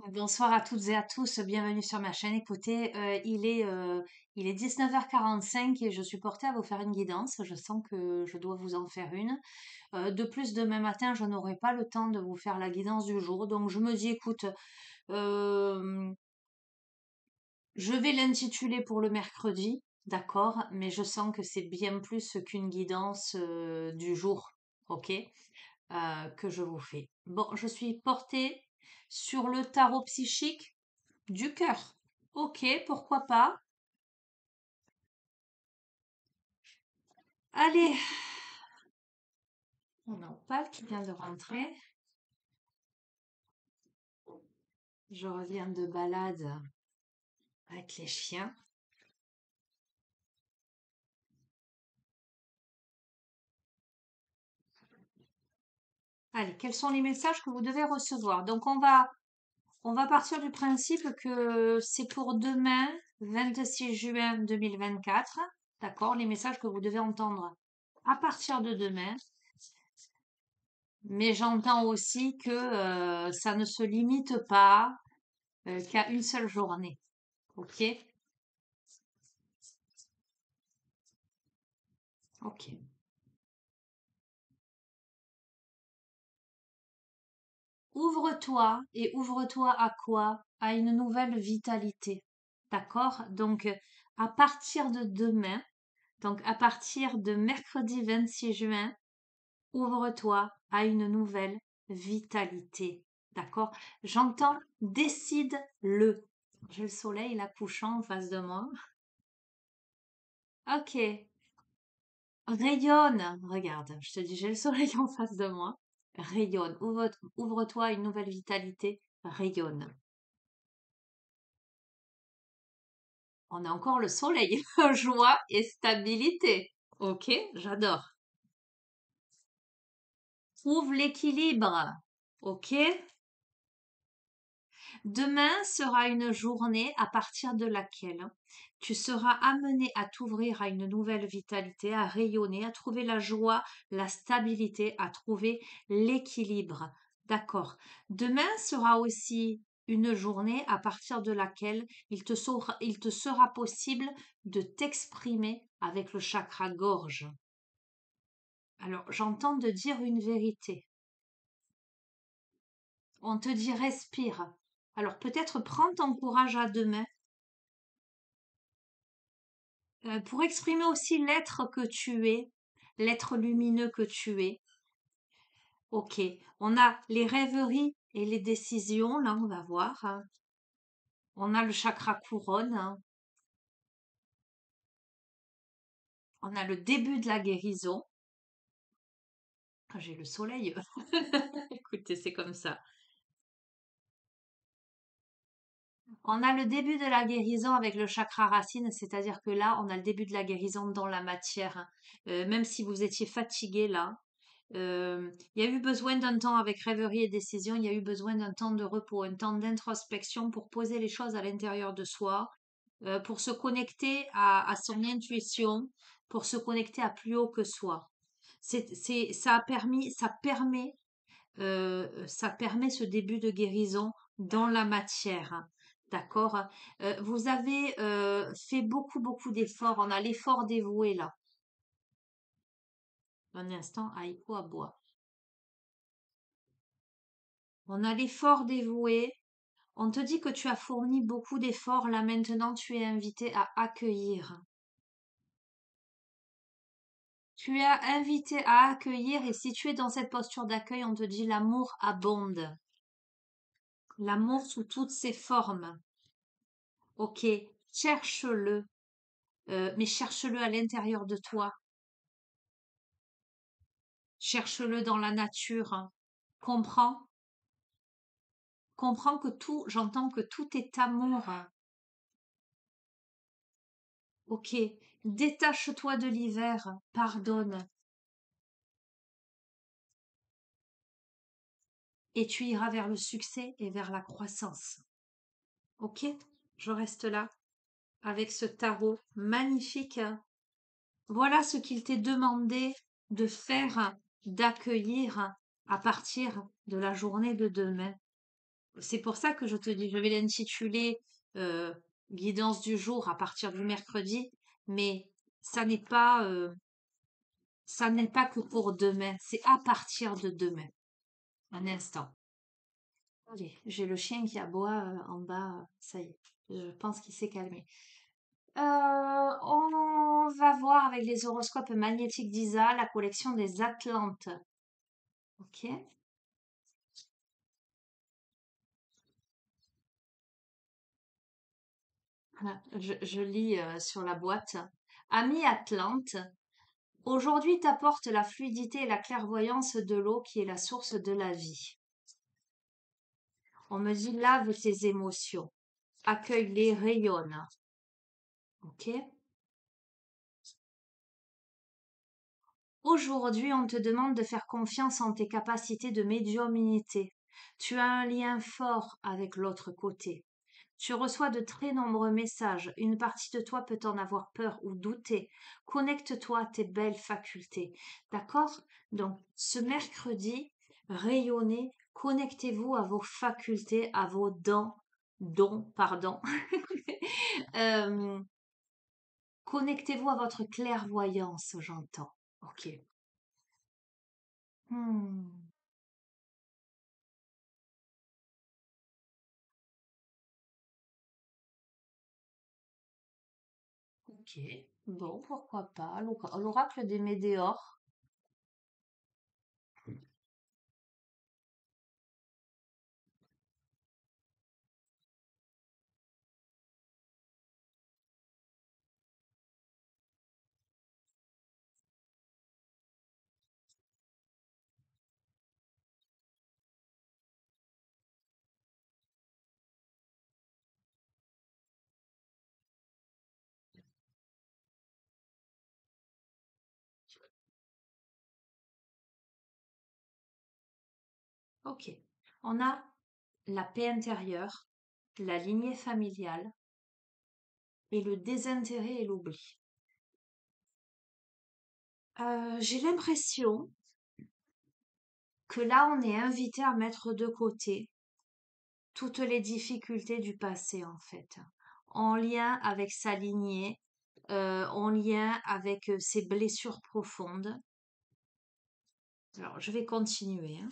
Bonsoir à toutes et à tous, bienvenue sur ma chaîne. Écoutez, il est 19h45 et je suis portée à vous faire une guidance. Je sens que je dois vous en faire une. De plus, demain matin, je n'aurai pas le temps de vous faire la guidance du jour. Donc je me dis, écoute, euh, je vais l'intituler pour le mercredi, d'accord, mais je sens que c'est bien plus qu'une guidance du jour, ok, que je vous fais. Bon, je suis portée sur le tarot psychique du cœur. Ok, pourquoi pas. Allez, on a Opale qui vient de rentrer. Je reviens de balade avec les chiens. Allez, quels sont les messages que vous devez recevoir? Donc on va partir du principe que c'est pour demain, 26 juin 2024. D'accord, les messages que vous devez entendre à partir de demain. Mais j'entends aussi que ça ne se limite pas qu'à une seule journée. Ok? Ok. Ouvre-toi et ouvre-toi à quoi? À une nouvelle vitalité. D'accord? Donc, à partir de demain, donc à partir de mercredi 26 juin, ouvre-toi à une nouvelle vitalité. D'accord? J'entends décide-le. J'ai le soleil là couchant en face de moi. Ok. Rayonne. Regarde, je te dis, j'ai le soleil en face de moi. Rayonne. Ouvre-toi à une nouvelle vitalité. Rayonne. On a encore le soleil. Joie et stabilité. Ok, j'adore. Trouve l'équilibre. Ok. Demain sera une journée à partir de laquelle tu seras amené à t'ouvrir à une nouvelle vitalité, à rayonner, à trouver la joie, la stabilité, à trouver l'équilibre. D'accord. Demain sera aussi une journée à partir de laquelle il te sera possible de t'exprimer avec le chakra gorge. Alors, j'entends de dire une vérité. On te dit respire. Alors, peut-être prends ton courage à deux mains pour exprimer aussi l'être que tu es, l'être lumineux que tu es. Ok, on a les rêveries et les décisions, là on va voir, hein. On a le chakra couronne, hein. On a le début de la guérison. Ah, j'ai le soleil. Écoutez, c'est comme ça. On a le début de la guérison avec le chakra racine, c'est-à-dire que là, on a le début de la guérison dans la matière, hein. Même si vous étiez fatigué là, il y a eu besoin d'un temps avec rêverie et décision, il y a eu besoin d'un temps de repos, un temps d'introspection pour poser les choses à l'intérieur de soi, pour se connecter à son intuition, pour se connecter à plus haut que soi. Ça permet ce début de guérison dans la matière. D'accord? Vous avez fait beaucoup, beaucoup d'efforts. On a l'effort dévoué là. Un instant, Aïko à bois. On a l'effort dévoué. On te dit que tu as fourni beaucoup d'efforts. Là maintenant, tu es invité à accueillir. Tu es invité à accueillir et si tu es dans cette posture d'accueil, on te dit l'amour abonde. L'amour sous toutes ses formes. Ok, cherche-le, mais cherche-le à l'intérieur de toi. Cherche-le dans la nature. Comprends? Comprends que tout, j'entends que tout est amour. Ok, détache-toi de l'hiver, pardonne, et tu iras vers le succès et vers la croissance. Ok? Je reste là avec ce tarot magnifique. Voilà ce qu'il t'est demandé de faire, d'accueillir à partir de la journée de demain. C'est pour ça que je te dis, je vais l'intituler euh, Guidance du jour à partir du mercredi, mais ça n'est pas, euh, ça n'est pas que pour demain, c'est à partir de demain. Un instant. Allez, j'ai le chien qui aboie en bas, ça y est, je pense qu'il s'est calmé. On va voir avec les horoscopes magnétiques d'Isa, la collection des Atlantes. Ok. Voilà, je lis sur la boîte. Ami Atlante, aujourd'hui t'apporte la fluidité et la clairvoyance de l'eau qui est la source de la vie. On me dit lave tes émotions, accueille-les, rayonne. Ok? Aujourd'hui, on te demande de faire confiance en tes capacités de médiumnité. Tu as un lien fort avec l'autre côté. Tu reçois de très nombreux messages. Une partie de toi peut en avoir peur ou douter. Connecte-toi à tes belles facultés. D'accord? Donc, ce mercredi, rayonnez, connectez-vous à vos facultés, à vos dons, pardon. Euh, connectez-vous à votre clairvoyance, j'entends. Ok. Hmm. Ok, bon, pourquoi pas. L'oracle des Médéors. Ok. On a la paix intérieure, la lignée familiale et le désintérêt et l'oubli. J'ai l'impression que là, on est invité à mettre de côté toutes les difficultés du passé, en fait, en lien avec sa lignée, en lien avec ses blessures profondes. Alors, je vais continuer, hein.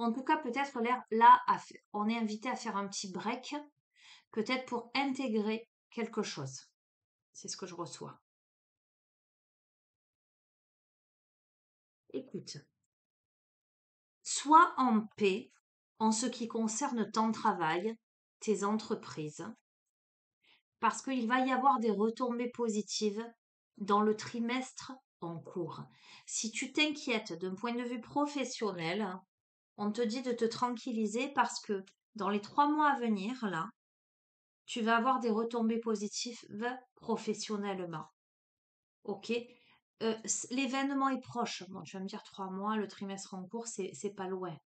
En tout cas, peut-être là, on est invité à faire un petit break, peut-être pour intégrer quelque chose. C'est ce que je reçois. Écoute, sois en paix en ce qui concerne ton travail, tes entreprises, parce qu'il va y avoir des retombées positives dans le trimestre en cours. Si tu t'inquiètes d'un point de vue professionnel, on te dit de te tranquilliser parce que dans les 3 mois à venir, là, tu vas avoir des retombées positives professionnellement. Ok? L'événement est proche. Bon, tu vas me dire 3 mois, le trimestre en cours, c'est pas loin.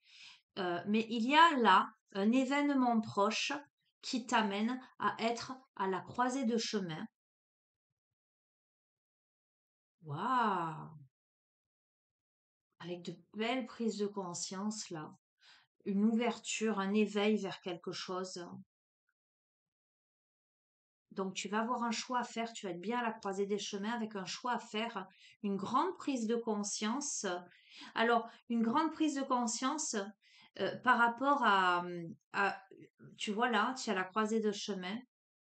Mais il y a là un événement proche qui t'amène à être à la croisée de chemin. Waouh! Avec de belles prises de conscience là. Une ouverture, un éveil vers quelque chose. Donc tu vas avoir un choix à faire, tu vas être bien à la croisée des chemins avec un choix à faire, une grande prise de conscience. Alors, une grande prise de conscience par rapport à, tu vois là, tu es à la croisée de chemin,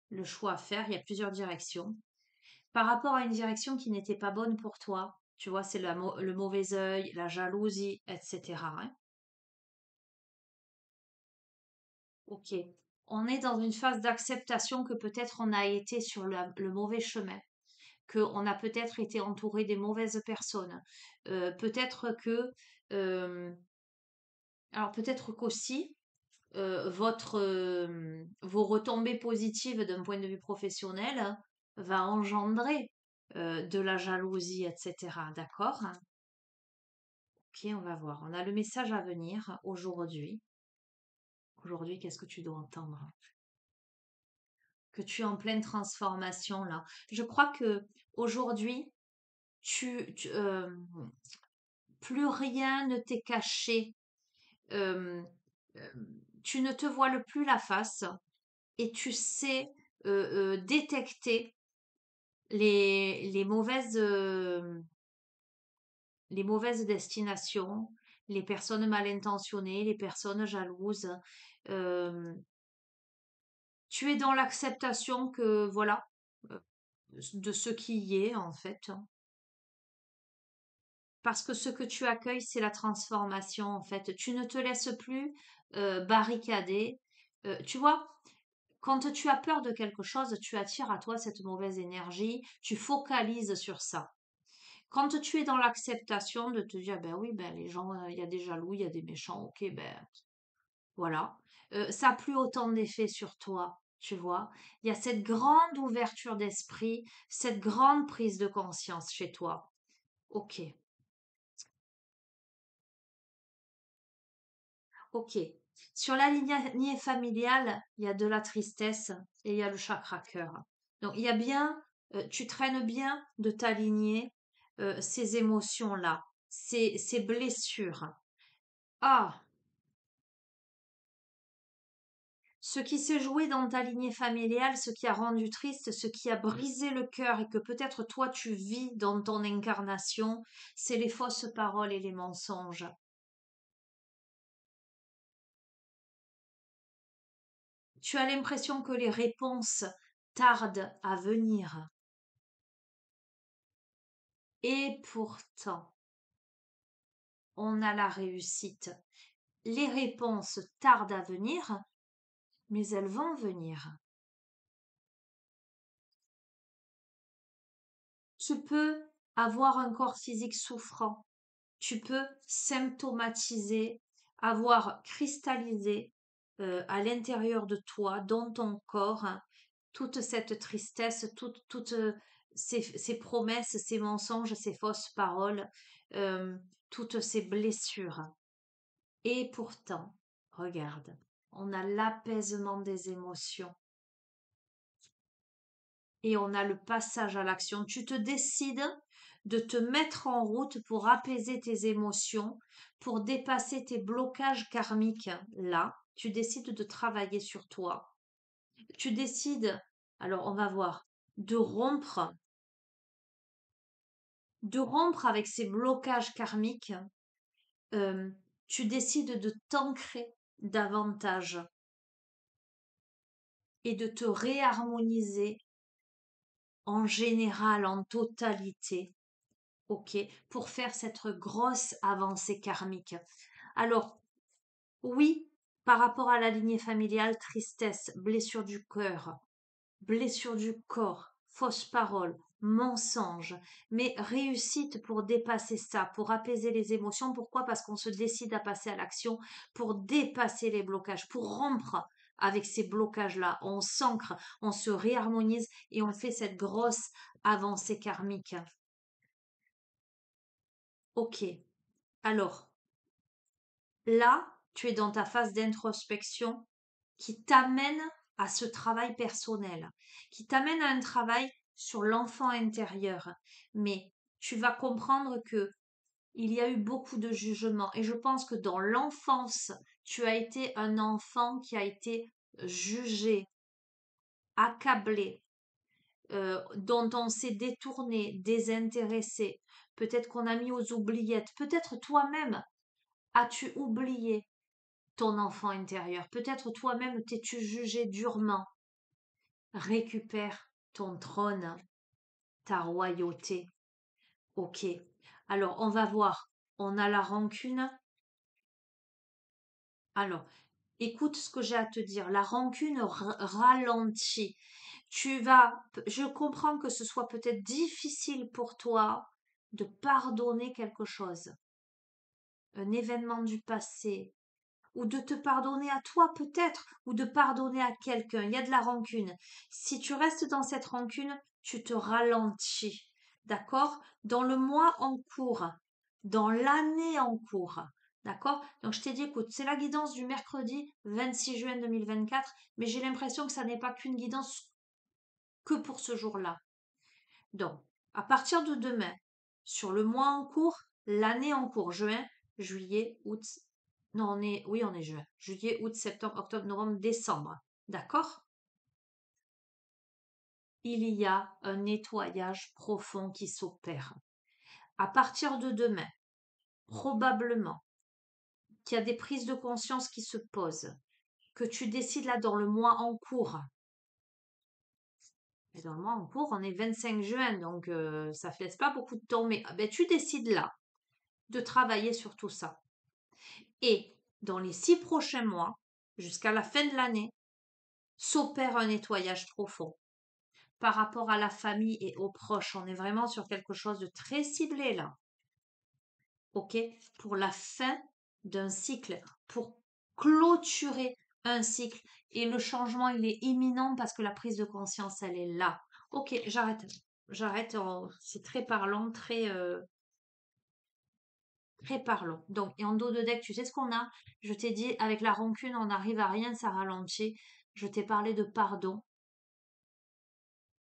le choix à faire, il y a plusieurs directions. Par rapport à une direction qui n'était pas bonne pour toi, tu vois, c'est le mauvais œil, la jalousie, etc. Hein. Ok. On est dans une phase d'acceptation que peut-être on a été sur le mauvais chemin, qu'on a peut-être été entouré des mauvaises personnes. Peut-être que, euh, alors peut-être qu'aussi, vos retombées positives d'un point de vue professionnel va engendrer de la jalousie, etc. D'accord? Ok, on va voir. On a le message à venir aujourd'hui. Aujourd'hui, qu'est-ce que tu dois entendre? Que tu es en pleine transformation là. Je crois que aujourd'hui, plus rien ne t'est caché. euh, euh, Tu ne te voiles plus la face et tu sais détecter les les mauvaises destinations, les personnes mal intentionnées, les personnes jalouses. Euh, Tu es dans l'acceptation que, voilà, euh, de ce qui y est, en fait. Parce que ce que tu accueilles, c'est la transformation, en fait. Tu ne te laisses plus barricader. Tu vois, quand tu as peur de quelque chose, tu attires à toi cette mauvaise énergie, tu focalises sur ça. Quand tu es dans l'acceptation de te dire, ben oui, ben les gens, il y a des jaloux, il y a des méchants, ok, ben voilà. Ça n'a plus autant d'effet sur toi, tu vois. Il y a cette grande ouverture d'esprit, cette grande prise de conscience chez toi. Ok, ok. Sur la lignée familiale, il y a de la tristesse et il y a le chakra cœur. Donc, il y a bien, tu traînes bien de t'aligner ces émotions-là, ces blessures. Ah, ce qui s'est joué dans ta lignée familiale, ce qui a rendu triste, ce qui a brisé le cœur et que peut-être toi tu vis dans ton incarnation, c'est les fausses paroles et les mensonges. Tu as l'impression que les réponses tardent à venir. Et pourtant, on a la réussite. Les réponses tardent à venir, mais elles vont venir. Tu peux avoir un corps physique souffrant. Tu peux symptomatiser, avoir cristallisé à l'intérieur de toi, dans ton corps, hein, toute cette tristesse, toutes ces promesses, ces mensonges, ces fausses paroles, euh, toutes ces blessures. Et pourtant, regarde, on a l'apaisement des émotions et on a le passage à l'action. Tu te décides de te mettre en route pour apaiser tes émotions, pour dépasser tes blocages karmiques. Là, tu décides de travailler sur toi. Tu décides, alors on va voir, de rompre avec ces blocages karmiques. Euh, Tu décides de t'ancrer davantage et de te réharmoniser en général, en totalité, ok, pour faire cette grosse avancée karmique. Alors, oui, par rapport à la lignée familiale, tristesse, blessure du cœur, blessure du corps, fausse parole, mensonge, mais réussite pour dépasser ça, pour apaiser les émotions. Pourquoi? Parce qu'on se décide à passer à l'action pour dépasser les blocages, pour rompre avec ces blocages-là. On s'ancre, on se réharmonise et on fait cette grosse avancée karmique. Ok, alors là, tu es dans ta phase d'introspection qui t'amène à ce travail personnel, qui t'amène à un travail sur l'enfant intérieur. Mais tu vas comprendre que il y a eu beaucoup de jugements et je pense que dans l'enfance, tu as été un enfant qui a été jugé, accablé, dont on s'est détourné, désintéressé. Peut-être qu'on a mis aux oubliettes. Peut-être toi-même as-tu oublié ton enfant intérieur. Peut-être toi-même t'es-tu jugé durement. Récupère ton trône, ta royauté. Ok. Alors, on va voir. On a la rancune. Alors, écoute ce que j'ai à te dire. La rancune ralentit. Je comprends que ce soit peut-être difficile pour toi de pardonner quelque chose, un événement du passé, ou de te pardonner à toi peut-être, ou de pardonner à quelqu'un. Il y a de la rancune. Si tu restes dans cette rancune, tu te ralentis. D'accord? Dans le mois en cours, dans l'année en cours. D'accord? Donc je t'ai dit, écoute, c'est la guidance du mercredi 26 juin 2024, mais j'ai l'impression que ça n'est pas qu'une guidance que pour ce jour-là. Donc, à partir de demain, sur le mois en cours, l'année en cours, juin, juillet, août. Non, oui, on est juin. Juillet, août, septembre, octobre, novembre, décembre. D'accord? Il y a un nettoyage profond qui s'opère. À partir de demain, probablement qu'il y a des prises de conscience qui se posent, que tu décides là dans le mois en cours. Et dans le mois en cours, on est 25 juin, donc ça ne laisse pas beaucoup de temps, mais ben, tu décides là de travailler sur tout ça. Et dans les 6 prochains mois, jusqu'à la fin de l'année, s'opère un nettoyage profond. Par rapport à la famille et aux proches, on est vraiment sur quelque chose de très ciblé là. OK? Pour la fin d'un cycle, pour clôturer un cycle. Et le changement, il est imminent parce que la prise de conscience, elle est là. OK, j'arrête. J'arrête. C'est très parlant, très parlant. Donc, et en dos de deck, tu sais ce qu'on a? Je t'ai dit, avec la rancune, on n'arrive à rien, ça ralentit. Je t'ai parlé de pardon.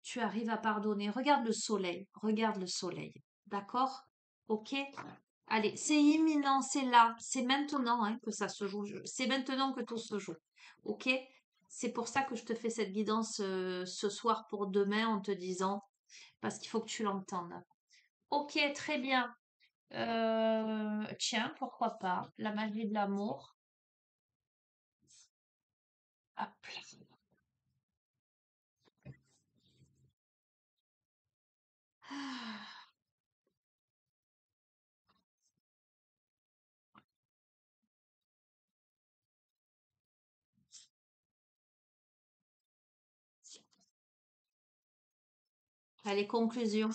Tu arrives à pardonner. Regarde le soleil. Regarde le soleil. D'accord? OK? Allez, c'est imminent, c'est là, c'est maintenant hein, que ça se joue. C'est maintenant que tout se joue. OK? C'est pour ça que je te fais cette guidance ce soir pour demain en te disant, parce qu'il faut que tu l'entendes. OK, très bien. Tiens, pourquoi pas? La magie de l'amour. Hop là. Allez, conclusion.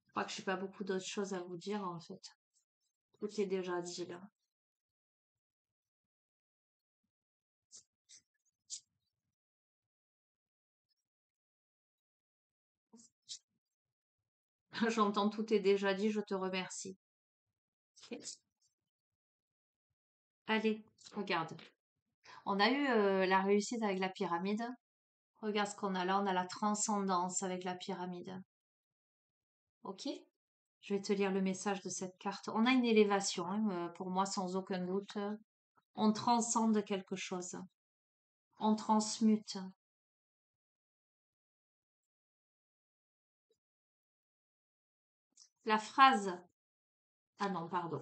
Je crois que je n'ai pas beaucoup d'autres choses à vous dire en fait. Tout est déjà dit là. J'entends tout est déjà dit, je te remercie. Ok. Allez, regarde. On a eu la réussite avec la pyramide. Regarde ce qu'on a là. On a la transcendance avec la pyramide. Ok? Je vais te lire le message de cette carte. On a une élévation, hein, pour moi, sans aucun doute. On transcende quelque chose. On transmute. La phrase. Ah non, pardon.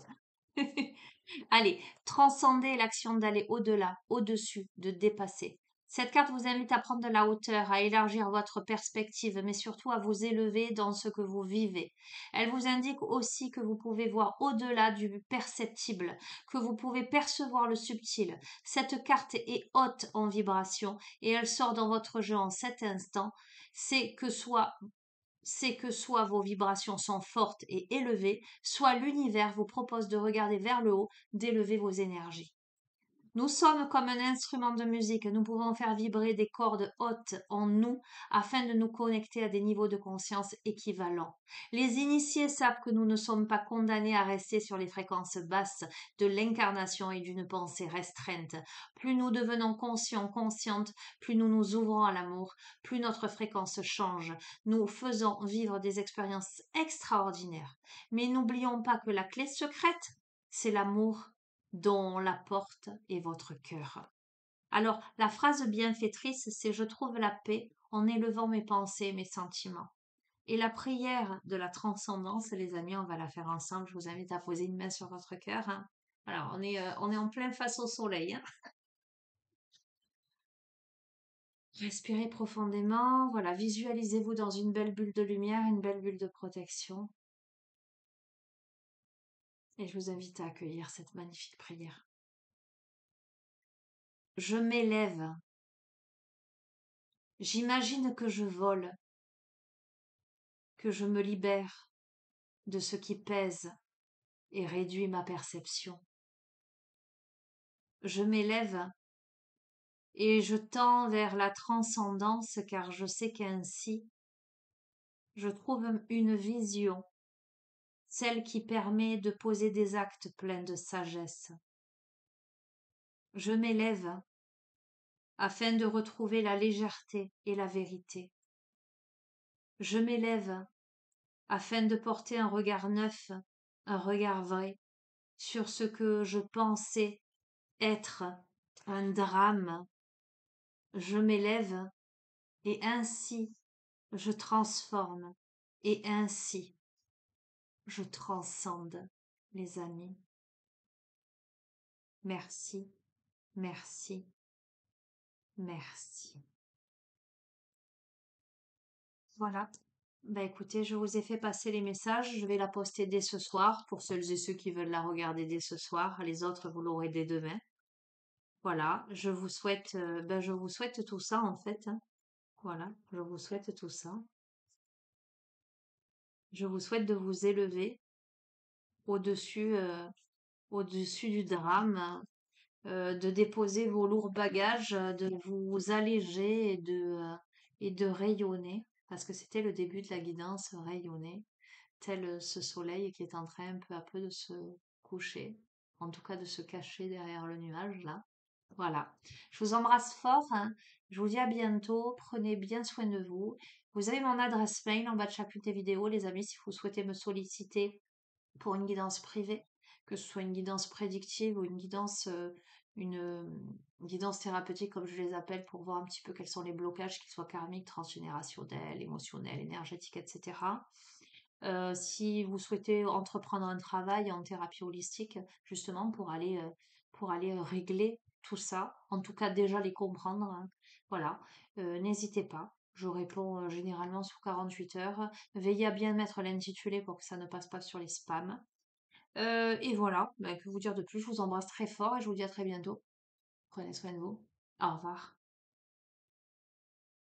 Allez, transcender l'action d'aller au-delà, au-dessus, de dépasser. Cette carte vous invite à prendre de la hauteur, à élargir votre perspective, mais surtout à vous élever dans ce que vous vivez. Elle vous indique aussi que vous pouvez voir au-delà du perceptible, que vous pouvez percevoir le subtil. Cette carte est haute en vibration et elle sort dans votre jeu en cet instant. C'est que soit vos vibrations sont fortes et élevées, soit l'univers vous propose de regarder vers le haut, d'élever vos énergies. Nous sommes comme un instrument de musique, nous pouvons faire vibrer des cordes hautes en nous afin de nous connecter à des niveaux de conscience équivalents. Les initiés savent que nous ne sommes pas condamnés à rester sur les fréquences basses de l'incarnation et d'une pensée restreinte. Plus nous devenons conscients, conscientes, plus nous nous ouvrons à l'amour, plus notre fréquence change. Nous faisons vivre des expériences extraordinaires. Mais n'oublions pas que la clé secrète, c'est l'amour dont la porte est votre cœur. Alors, la phrase bienfaitrice, c'est je trouve la paix en élevant mes pensées et mes sentiments. Et la prière de la transcendance, les amis, on va la faire ensemble. Je vous invite à poser une main sur votre cœur. Hein. Alors, on est en plein face au soleil. Hein. Respirez profondément. Voilà, visualisez-vous dans une belle bulle de lumière, une belle bulle de protection. Et je vous invite à accueillir cette magnifique prière. Je m'élève. J'imagine que je vole, que je me libère de ce qui pèse et réduit ma perception. Je m'élève et je tends vers la transcendance car je sais qu'ainsi je trouve une vision, celle qui permet de poser des actes pleins de sagesse. Je m'élève afin de retrouver la légèreté et la vérité. Je m'élève afin de porter un regard neuf, un regard vrai sur ce que je pensais être un drame. Je m'élève et ainsi je transforme et ainsi je transcende, les amis. Merci, merci, merci. Voilà. Bah écoutez, je vous ai fait passer les messages. Je vais la poster dès ce soir pour celles et ceux qui veulent la regarder dès ce soir. Les autres, vous l'aurez dès demain. Voilà. Je vous souhaite tout ça en fait, hein. Voilà. Je vous souhaite tout ça. Je vous souhaite de vous élever au-dessus, au-dessus du drame, de déposer vos lourds bagages, de vous alléger et de rayonner, parce que c'était le début de la guidance, rayonner, tel ce soleil qui est en train peu à peu de se coucher, en tout cas de se cacher derrière le nuage là. Voilà. Je vous embrasse fort, hein. Je vous dis à bientôt. Prenez bien soin de vous. Vous avez mon adresse mail en bas de chacune des vidéos, les amis, si vous souhaitez me solliciter pour une guidance privée, que ce soit une guidance prédictive ou une guidance thérapeutique, comme je les appelle, pour voir un petit peu quels sont les blocages, qu'ils soient karmiques, transgénérationnels, émotionnels, énergétiques, etc. Si vous souhaitez entreprendre un travail en thérapie holistique, justement, pour aller régler tout ça, en tout cas déjà les comprendre, hein. Voilà. N'hésitez pas. Je réponds généralement sous 48 heures. Veillez à bien mettre l'intitulé pour que ça ne passe pas sur les spams. Et voilà, bah, que vous dire de plus, je vous embrasse très fort et je vous dis à très bientôt. Prenez soin de vous. Au revoir.